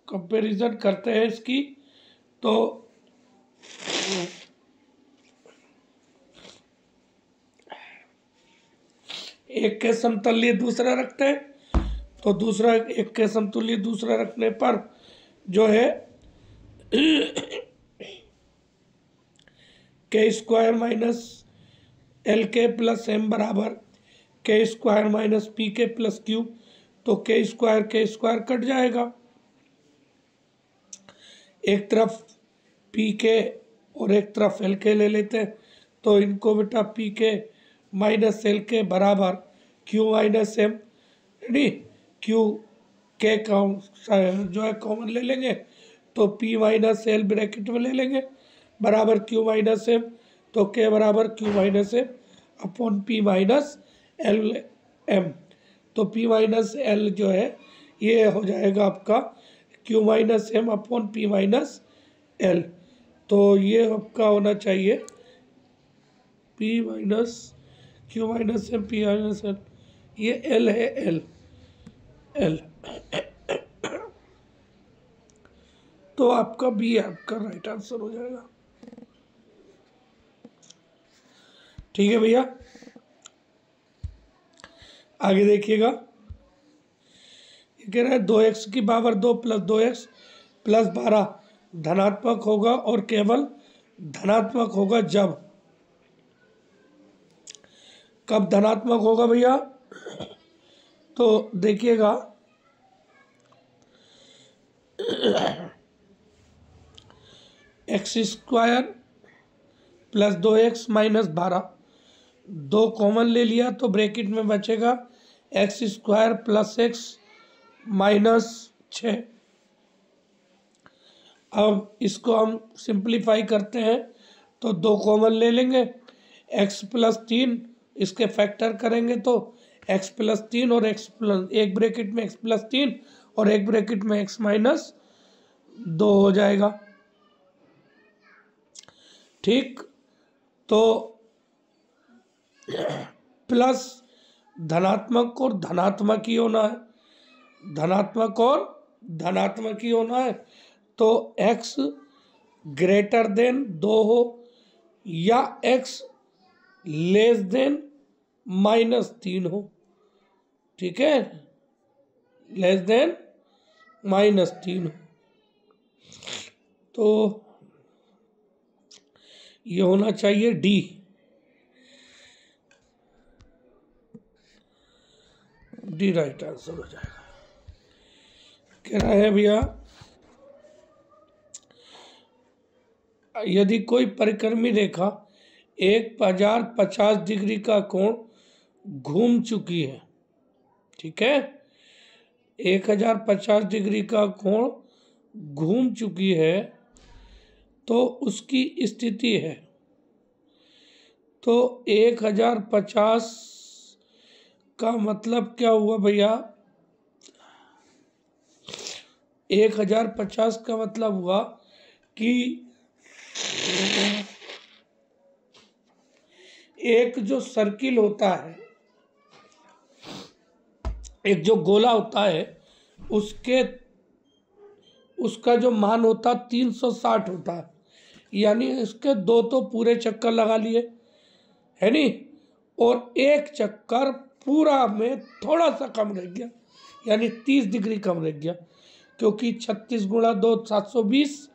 कंपैरिजन करते हैं इसकी, तो एक के समतुल्य दूसरा रखते हैं, तो दूसरा एक के समतुल्य दूसरा रखने पर जो है के स्क्वायर माइनस एल के प्लस एम बराबर के स्क्वायर माइनस पी के प्लस क्यू, तो के स्क्वायर कट जाएगा, एक तरफ पी के और एक तरफ एल के ले लेते हैं, तो इनको बेटा पी के माइनस एल के बराबर Q minus M, ready, Q के जो है कॉमन ले लेंगे, तो पी माइनस एल ब्रैकेट में ले लेंगे बराबर क्यू माइनस एम, तो के बराबर Q minus M upon P minus L M, तो पी माइनस एल जो है ये हो जाएगा आपका Q minus M upon P minus L, तो ये आपका होना चाहिए P minus Q minus M P minus L, ये एल है, एल, तो आपका बी आपका राइट आंसर हो जाएगा। ठीक है भैया, आगे देखिएगा, ये कह रहा है 2x की पावर 2 प्लस 2x प्लस 12 धनात्मक होगा और केवल धनात्मक होगा जब, कब धनात्मक होगा भैया, तो देखिएगा x square plus 2x minus 12, 2 common ले लिया तो ब्रैकेट में बचेगा x square plus x minus 6। अब इसको हम सिंप्लीफाई करते हैं, तो 2 कॉमन ले लेंगे, x प्लस 3 इसके फैक्टर करेंगे तो x प्लस 3 और x प्लस एक ब्रैकेट में x प्लस 3 और एक ब्रैकेट में x माइनस 2 हो जाएगा। ठीक, तो प्लस धनात्मक और धनात्मक ही होना है, धनात्मक और धनात्मक ही होना है। तो x ग्रेटर देन 2 हो या x लेस देन -3 हो, ठीक है, लेस देन -3 हो। तो ये होना चाहिए डी। डी राइट आंसर हो जाएगा। कह रहा है भैया यदि कोई परिक्रमी रेखा 1050 डिग्री का कोण घूम चुकी है, ठीक है, 1050 डिग्री का कोण घूम चुकी है तो उसकी स्थिति है। तो 1050 का मतलब क्या हुआ भैया? 1050 का मतलब हुआ कि एक जो सर्किल होता है, एक जो गोला होता है, उसका जो मान होता 360 होता है, यानी इसके 2 तो पूरे चक्कर लगा लिए है नी, और एक चक्कर पूरा में थोड़ा सा कम रह गया, यानी 30 डिग्री कम रह गया, क्योंकि 36 × 2 720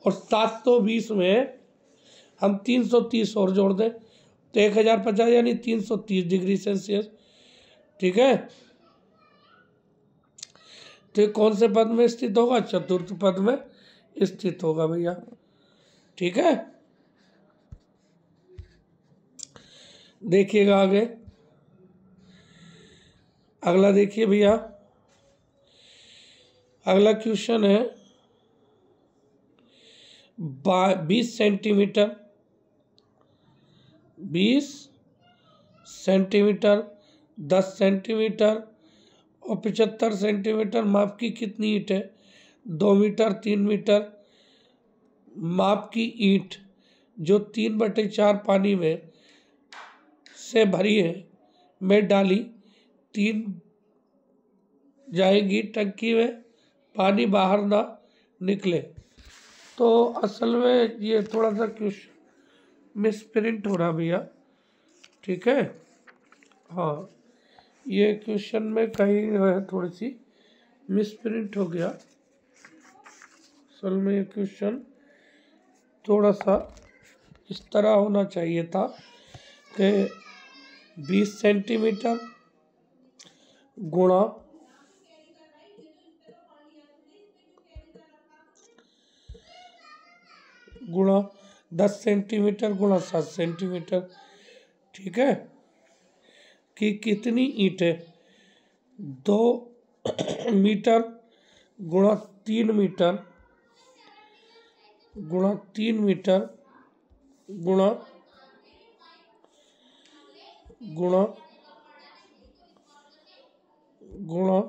और 720 में हम 330 और जोड़ दें तो 1050 यानी 330 डिग्री सेल्सियस, ठीक है। तो ये कौन से पद में स्थित होगा? चतुर्थ पद में स्थित होगा भैया, ठीक है। देखिएगा आगे, अगला देखिए भैया, अगला क्वेश्चन है 20 सेंटीमीटर 10 सेंटीमीटर और 75 सेंटीमीटर माप की कितनी ईंट है? 2 मीटर 3 मीटर माप की ईंट जो 3/4 पानी में से भरी है में डाली 3 जाएगी टंकी में, पानी बाहर ना निकले। तो असल में ये थोड़ा सा क्वेश्चन मिसप्रिंट हो रहा भैया, ठीक है। हाँ, ये क्वेश्चन में कहीं है थोड़ी सी मिसप्रिंट हो गया। असल में ये क्वेश्चन थोड़ा सा इस तरह होना चाहिए था कि 20 सेंटीमीटर गुणा 10 सेंटीमीटर गुणा 7 सेंटीमीटर, ठीक है, कि कितनी ईंटें 2 मीटर गुणा 3 मीटर गुणा 3 मीटर गुणा गुणा गुणा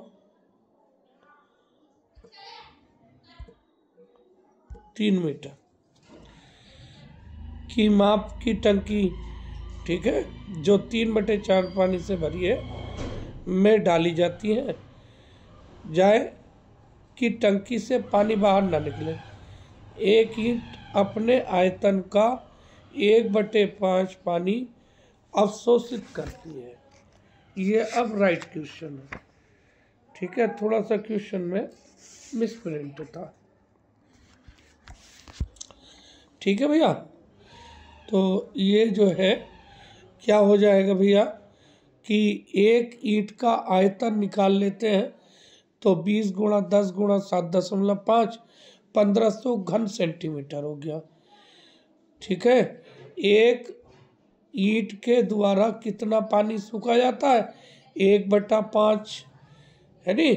3 मीटर की माप की टंकी, ठीक है, जो 3/4 पानी से भरी है में डाली जाती है जाए कि टंकी से पानी बाहर ना निकले। एक ईंट अपने आयतन का 1/5 पानी अवशोषित करती है। ये अब राइट क्वेश्चन है, ठीक है, थोड़ा सा क्वेश्चन में मिसप्रिंट था, ठीक है भैया। तो ये जो है क्या हो जाएगा भैया कि एक ईंट का आयतन निकाल लेते हैं तो 20 × 10 × 7.5 1500 घन सेंटीमीटर हो गया, ठीक है। एक ईंट के द्वारा कितना पानी सूखा जाता है? 1/5 है नी,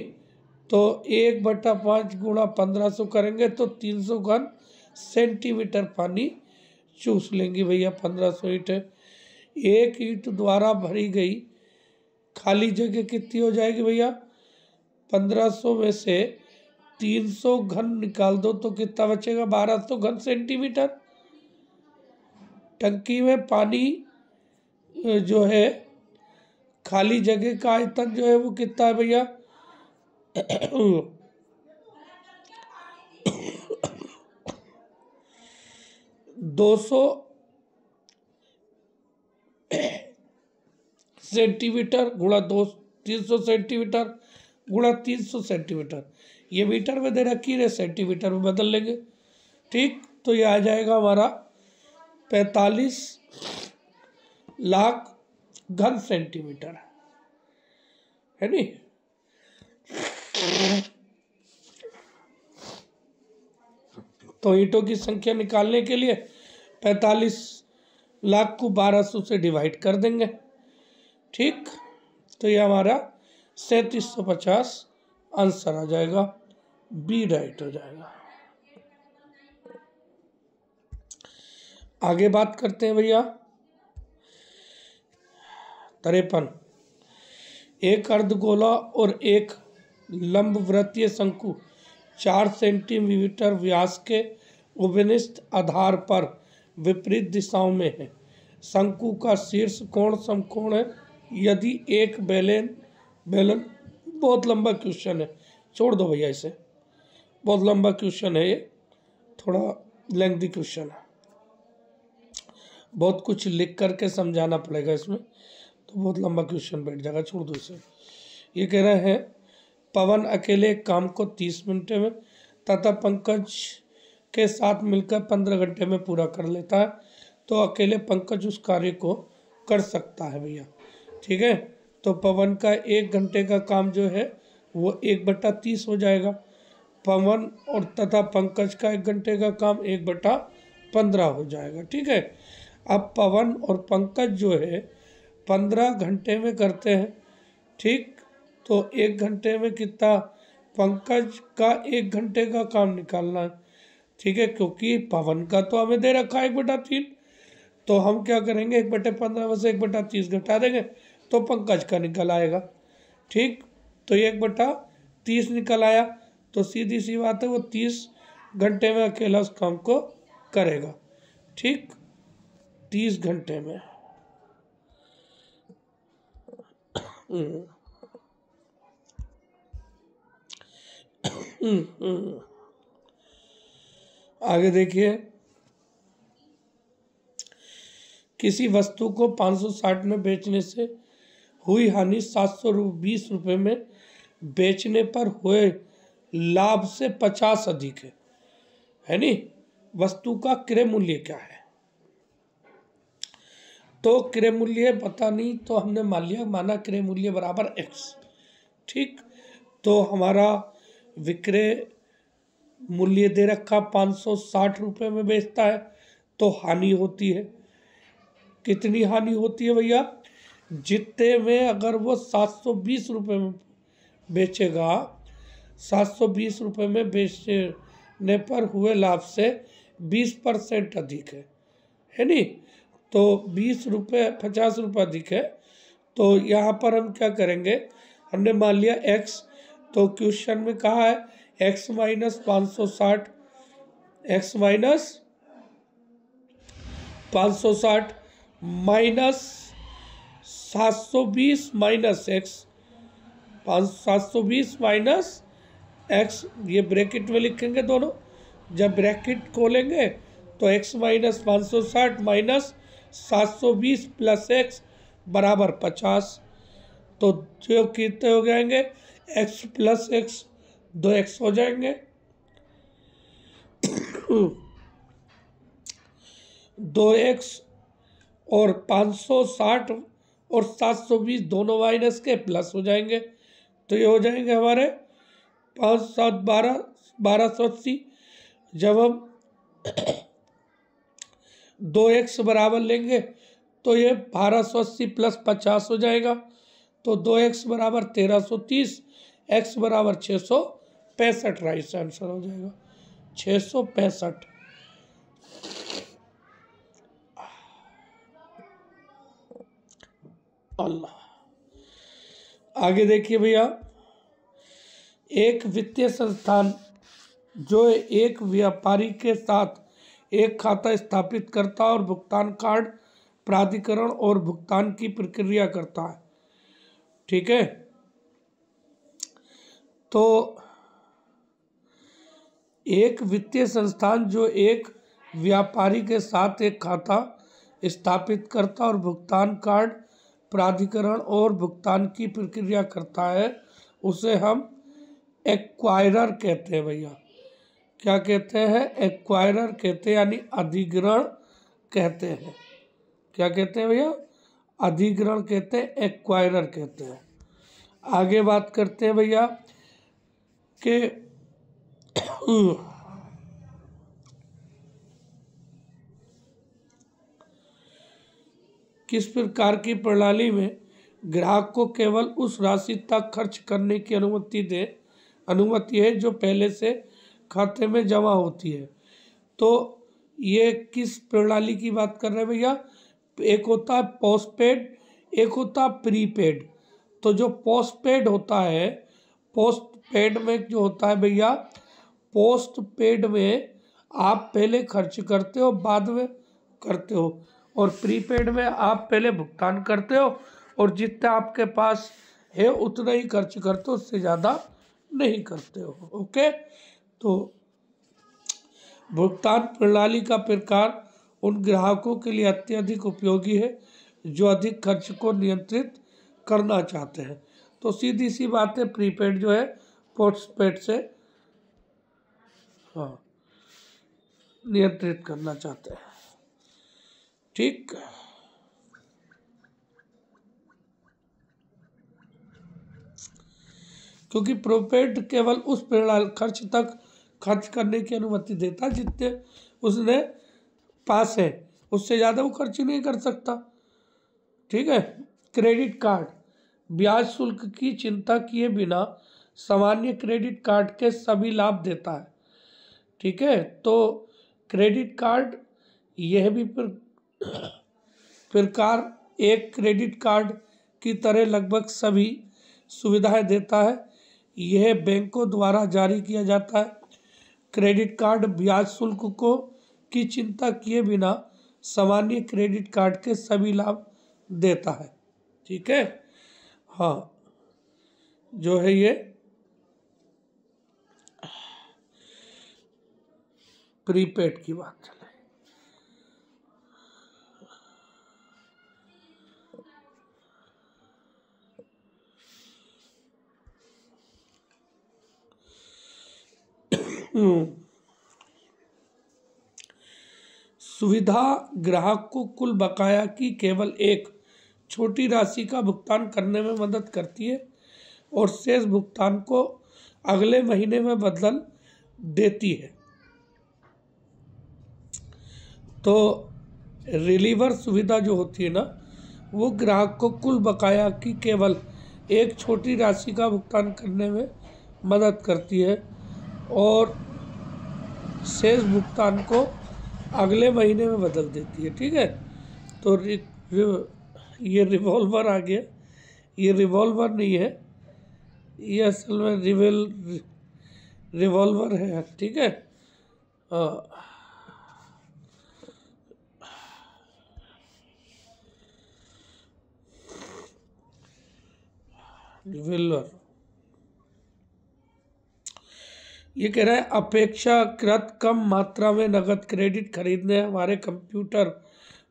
तो 1/5 × 1500 करेंगे तो 300 घन सेंटीमीटर पानी चूस लेंगी भैया 1500 ईंटें। एक ईंट द्वारा भरी गई खाली जगह कितनी हो जाएगी भैया? 1500 में से 300 घन निकाल दो तो कितना बचेगा? 1200 घन सेंटीमीटर। टंकी में पानी जो है खाली जगह का आयतन जो है वो कितना है भैया 200 सेंटीमीटर गुणा 300 सेंटीमीटर गुणा 300 सेंटीमीटर। ये मीटर में दे रखी है, सेंटीमीटर में बदल लेंगे। ठीक, तो ये आ जाएगा हमारा 45 लाख घन सेंटीमीटर, है नी। तो ईंटों की संख्या निकालने के लिए 45 लाख को 1200 से डिवाइड कर देंगे। ठीक, तो ये हमारा 3750 आंसर आ जाएगा, बी राइट हो जाएगा। आगे बात करते हैं भैया 53। एक अर्धगोला और एक लंबवृत्तीय शंकु 4 सेंटीमीटर व्यास के उभयनिष्ठ आधार पर विपरीत दिशाओं में है। शंकु का शीर्ष कोण समकोण है यदि एक बेलन बहुत लंबा क्वेश्चन है, छोड़ दो भैया इसे, बहुत लंबा क्वेश्चन है ये, थोड़ा लेंथी क्वेश्चन है, बहुत कुछ लिख करके समझाना पड़ेगा इसमें, तो बहुत लंबा क्वेश्चन बैठ जाएगा, छोड़ दो इसे। ये कह रहे हैं पवन अकेले काम को 30 मिनट में तथा पंकज के साथ मिलकर 15 घंटे में पूरा कर लेता है, तो अकेले पंकज उस कार्य को कर सकता है भैया। ठीक है, तो पवन का 1 घंटे का काम जो है वो 1/30 हो जाएगा। पवन और तथा पंकज का 1 घंटे का काम 1/15 हो जाएगा। ठीक है, अब पवन और पंकज जो है 15 घंटे में करते हैं। ठीक, तो 1 घंटे में कितना, पंकज का 1 घंटे का काम निकालना है। ठीक है, क्योंकि पवन का तो हमें दे रखा है 1/3, तो हम क्या करेंगे 1/15 में से 1/30 घटा देंगे तो पंकज का निकल आएगा। ठीक, तो 1/30 निकल आया, तो सीधी सी बात है वो 30 घंटे में अकेला उस काम को करेगा। ठीक, 30 घंटे में। आगे देखिए, किसी वस्तु को 560 में बेचने से हुई हानि 720 रुपये में बेचने पर हुए लाभ से 50 अधिक है नी। वस्तु का क्रय मूल्य क्या है, तो क्रय मूल्य पता नहीं, तो हमने माना क्रय मूल्य बराबर x। ठीक, तो हमारा विक्रय मूल्य दे रखा 560 रुपये में बेचता है, तो हानि होती है, कितनी हानि होती है भैया, जितने में अगर वो 720 रुपये में बेचेगा, 720 रुपये में बेचने पर हुए लाभ से 20% अधिक है नी। तो 20 रुपये 50 रुपये अधिक है, तो यहाँ पर हम क्या करेंगे, हमने मान लिया x, तो क्वेश्चन में कहा है x minus 560, x minus 560 minus 720 minus x, 720 minus x, ये ब्रैकेट में लिखेंगे दोनों, जब ब्रैकेट खोलेंगे तो x minus 560 minus 720 plus x बराबर 50, तो जो कितने हो जाएंगे, x प्लस x 2x हो जाएंगे। 2x और 560 और 720 दोनों माइनस के प्लस हो जाएंगे, तो ये हो जाएंगे हमारे 5 7 12 1280। जब हम 2x बराबर लेंगे तो ये 1280 प्लस 50 हो जाएगा, तो 2x बराबर 1330, x बराबर 665, राइट आंसर हो जाएगा 665। अल्लाह। आगे देखिए भैया, एक वित्तीय संस्थान जो एक व्यापारी के साथ एक खाता स्थापित करता और भुगतान कार्ड प्राधिकरण और भुगतान की प्रक्रिया करता है, ठीक है। तो एक वित्तीय संस्थान जो एक व्यापारी के साथ एक खाता स्थापित करता और भुगतान कार्ड प्राधिकरण और भुगतान की प्रक्रिया करता है, उसे हम एक्वायरर कहते हैं भैया। क्या कहते हैं? एक्वायरर कहते हैं, यानी अधिग्रहण कहते हैं। क्या कहते हैं भैया? अधिग्रहण कहते हैं, एक्वायरर कहते हैं। आगे बात करते हैं भैया कि किस प्रकार की प्रणाली में ग्राहक को केवल उस राशि तक खर्च करने की अनुमति है जो पहले से खाते में जमा होती है। तो ये किस प्रणाली की बात कर रहे हैं भैया? एक होता है पोस्टपेड, एक होता है प्रीपेड। तो जो पोस्टपेड होता है, पोस्टपेड में जो होता है भैया, पोस्टपेड में आप पहले खर्च करते हो बाद में करते हो, और प्रीपेड में आप पहले भुगतान करते हो और जितना आपके पास है उतना ही खर्च करते हो, उससे ज़्यादा नहीं करते हो। ओके। तो भुगतान प्रणाली का प्रकार उन ग्राहकों के लिए अत्यधिक उपयोगी है जो अधिक खर्च को नियंत्रित करना चाहते हैं। तो सीधी सी बात है, प्रीपेड जो है पोस्टपेड से हाँ नियंत्रित करना चाहते हैं। ठीक। क्योंकि प्रीपेड केवल उस खर्च तक खर्च करने की अनुमति देता है जितने उसने पास है, उससे ज़्यादा वो खर्च नहीं कर सकता। ठीक है। क्रेडिट कार्ड ब्याज शुल्क की चिंता किए बिना सामान्य क्रेडिट कार्ड के सभी लाभ देता है। ठीक है। तो क्रेडिट कार्ड यह भी प्रकार एक क्रेडिट कार्ड की तरह लगभग सभी सुविधाएं देता है। यह बैंकों द्वारा जारी किया जाता है। क्रेडिट कार्ड ब्याज शुल्क की चिंता किए बिना सामान्य क्रेडिट कार्ड के सभी लाभ देता है। ठीक है। हाँ, जो है ये प्रीपेड की बात चले। सुविधा ग्राहक को कुल बकाया की केवल एक छोटी राशि का भुगतान करने में मदद करती है और शेष भुगतान को अगले महीने में बदल देती है। तो रिलीवर सुविधा जो होती है ना, वो ग्राहक को कुल बकाया की केवल एक छोटी राशि का भुगतान करने में मदद करती है और शेष भुगतान को अगले महीने में बदल देती है। ठीक है। तो ये रिवॉल्वर आ गया। ये रिवॉल्वर नहीं है, ये असल में रिवॉल्वर है। ठीक है। रिवॉल्वर ये कह रहा है अपेक्षाकृत कम मात्रा में नकद क्रेडिट खरीदने, हमारे कंप्यूटर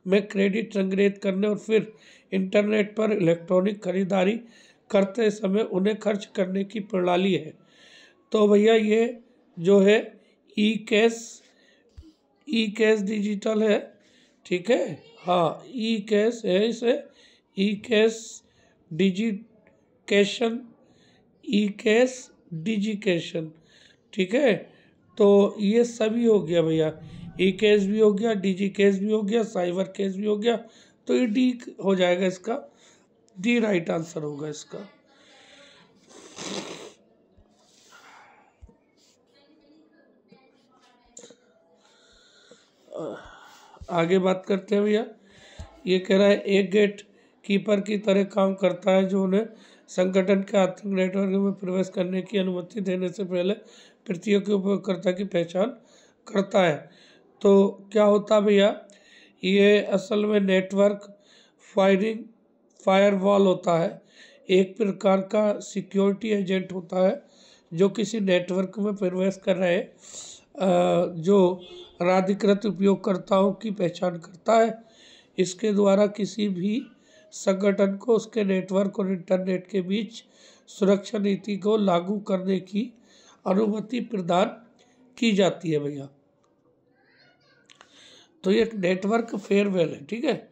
में क्रेडिट संग्रहित करने और फिर इंटरनेट पर इलेक्ट्रॉनिक खरीदारी करते समय उन्हें खर्च करने की प्रणाली है। तो भैया ये जो है ई कैश डिजिटल है। ठीक है। हाँ, ई कैश है, इसे ई कैश डिजिकेशन। ठीक है। तो ये सभी हो गया भैया, ई कैश भी हो गया, डिजी कैश भी हो गया, साइबर कैश भी हो गया। तो ये डी हो जाएगा, इसका डी राइट आंसर होगा इसका। आगे बात करते हैं भैया। ये कह रहा है एक गेट कीपर की तरह काम करता है जो उन्हें संगठन के आर्थिक नेटवर्क में प्रवेश करने की अनुमति देने से पहले प्रतियोगी उपयोगकर्ता की पहचान करता है। तो क्या होता भैया, ये असल में नेटवर्क फायरवॉल होता है। एक प्रकार का सिक्योरिटी एजेंट होता है जो किसी नेटवर्क में प्रवेश कर रहे जो अनधिकृत उपयोगकर्ताओं की पहचान करता है। इसके द्वारा किसी भी संगठन को उसके नेटवर्क और इंटरनेट के बीच सुरक्षा नीति को लागू करने की अनुमति प्रदान की जाती है भैया। तो ये एक नेटवर्क फेयरवेल है, ठीक है।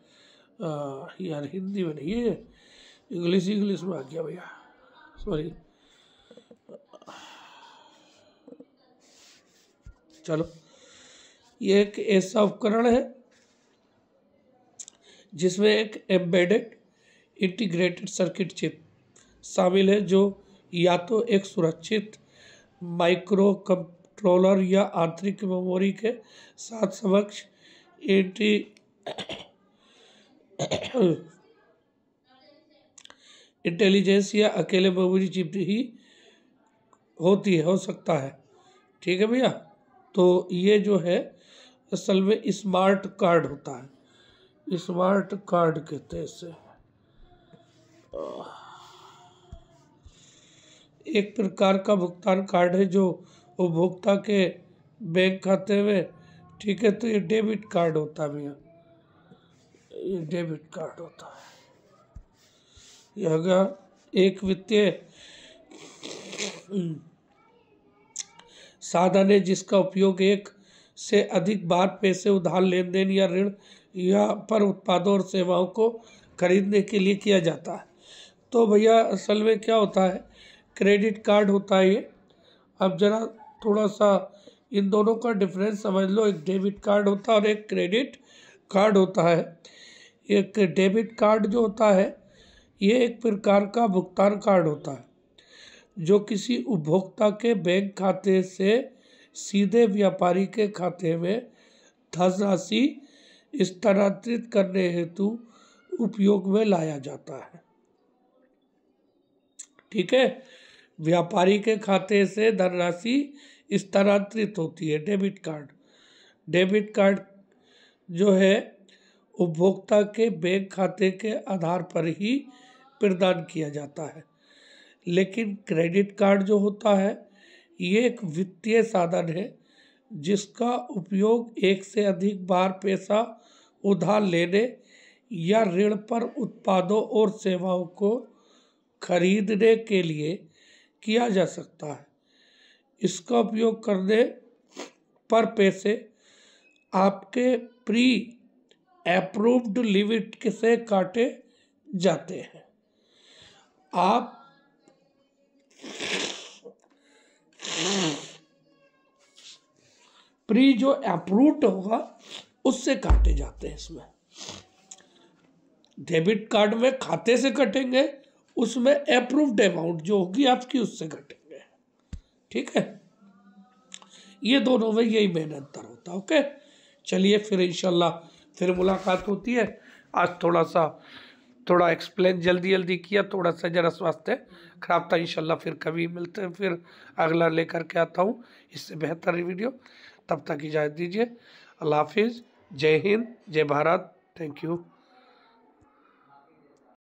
यार हिंदी में नहीं है, इंग्लिश में आ गया भैया, सॉरी। चलो, ये एक ऐसा उपकरण है जिसमें एक एम्बेडेड इंटीग्रेटेड सर्किट चिप शामिल है जो या तो एक सुरक्षित माइक्रो कंट्रोलर या आंतरिक मेमोरी के साथ समक्ष इंटेलिजेंस या अकेले मेमोरी चिप ही हो सकता है, ठीक है भैया। तो ये जो है असल में स्मार्ट कार्ड होता है, स्मार्ट कार्ड कहते हैं इसे। एक प्रकार का भुगतान कार्ड है जो उपभोक्ता के बैंक खाते में, ठीक है। तो ये डेबिट कार्ड होता है भैया, ये डेबिट कार्ड होता है। यह एक वित्तीय साधन है जिसका उपयोग एक से अधिक बार पैसे उधार लेन देन या ऋण या पर उत्पादों और सेवाओं को खरीदने के लिए किया जाता है। तो भैया असल में क्या होता है, क्रेडिट कार्ड होता है ये। अब जरा थोड़ा सा इन दोनों का डिफरेंस समझ लो, एक डेबिट कार्ड होता है और एक क्रेडिट कार्ड होता है। एक डेबिट कार्ड जो होता है ये एक प्रकार का भुगतान कार्ड होता है जो किसी उपभोक्ता के बैंक खाते से सीधे व्यापारी के खाते में धनराशि स्थानांतरित करने हेतु उपयोग में लाया जाता है, ठीक है। व्यापारी के खाते से धनराशि स्थानांतरित होती है डेबिट कार्ड। डेबिट कार्ड जो है उपभोक्ता के बैंक खाते के आधार पर ही प्रदान किया जाता है। लेकिन क्रेडिट कार्ड जो होता है ये एक वित्तीय साधन है जिसका उपयोग एक से अधिक बार पैसा उधार लेने या ऋण पर उत्पादों और सेवाओं को खरीदने के लिए किया जा सकता है। इसका उपयोग करने पर पैसे आपके प्री अप्रूव्ड लिमिट से काटे जाते हैं। आप प्री जो अप्रूव्ड होगा उससे काटे जाते हैं। इसमें डेबिट कार्ड में खाते से कटेंगे, उसमें अप्रूव्ड अमाउंट जो होगी आपकी उससे कटेंगे, ठीक है। ये दोनों में यही मेन अंतर होता है। ओके, चलिए फिर इंशाल्लाह फिर मुलाकात होती है। आज थोड़ा एक्सप्लेन जल्दी किया, थोड़ा सा जरा स्वास्थ्य खराब था। इंशाल्लाह फिर कभी मिलते हैं, फिर अगला लेकर के आता हूँ इससे बेहतर वीडियो। तब तक इजाज़त दीजिए। अल्लाह हाफिज़, जय हिंद, जय भारत, थैंक यू।